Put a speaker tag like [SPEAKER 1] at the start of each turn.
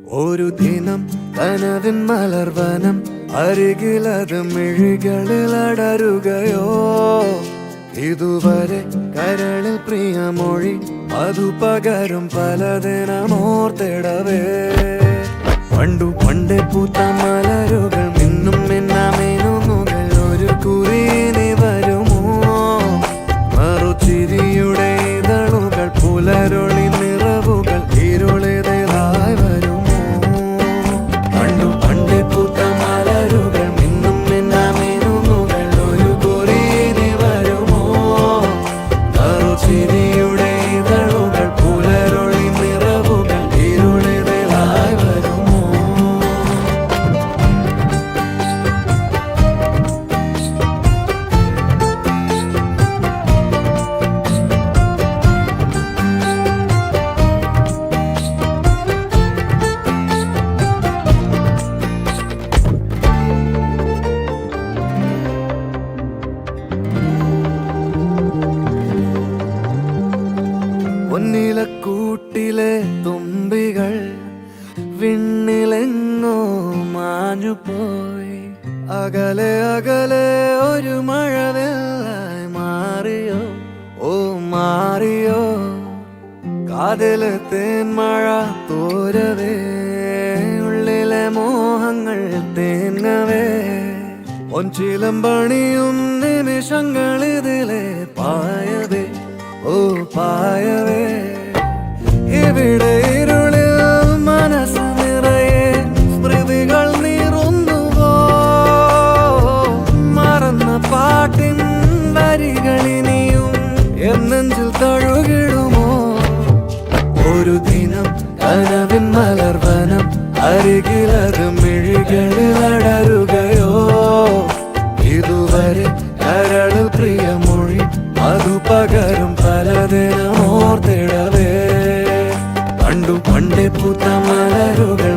[SPEAKER 1] ഒരു ദിനം കനവിൻ മലർവനം അരികിലത് മിഴികളിൽ അടരുകയോ ഇതുവരെ കരളിൽ പ്രിയമൊഴി അതു പകരും പലതിനമോർത്തിടവേ പണ്ടു പണ്ടേ പൂത്ത മലരുകൾ മിന്നും മിന്നാമേനുകൾ ഒരു കുറിയിനി വരുമോ മറുചിരിയുടെ ഇതളുകൾ പുലരൊളി നിറവുകൾ ഇരുളിതായി വരുമോ പണ്ടു പണ്ടേ പൂത്ത മലരുകൾ മിന്നും മിന്നാമേനുകൾ ഒരു കുറിയിനി വരുമോ മറുചിരിയുടെ ഇതളുകൾ പുലരൊളി നിറവുകൾ ഇരുളിതായി വരുമോ പൊന്നിലക്കൂട്ടിലെ തുമ്പികൾ വിണ്ണിലെങ്ങോ മാഞ്ഞുപോയി അകലെ അകലെ ഒരു മഴവെള്ളായി മാറിയോ ഓ മാറിയോ കാതിലെ തേന്മഴ തോരവേ ഉള്ളിലെ മോഹങ്ങൾ തേങ്ങവേ ഒഞ്ചിലം പണിയും നിമിഷങ്ങൾ ഇതിലെ പായവേ ഓ പായവേ ഇവിടെ ഇരുളിൽ മനസ്സ് നിറയെ സ്മൃതികൾ നീറുന്നുവോ മറന്ന പാട്ടിൻ വരികളിനിയും എന്നെഞ്ചിൽ തഴുകിടുമോ ഒരു ദിനം കനവിൻ മലർവനം അരികിലത് മിഴികളിൽ അടരുകയോ ഇതുവരെ കരളിൽ പ്രിയമൊഴി അതു പകരും പലതിനമോർത്തിടവേ പണ്ടു പണ്ടേ പൂത്ത മലരുകൾ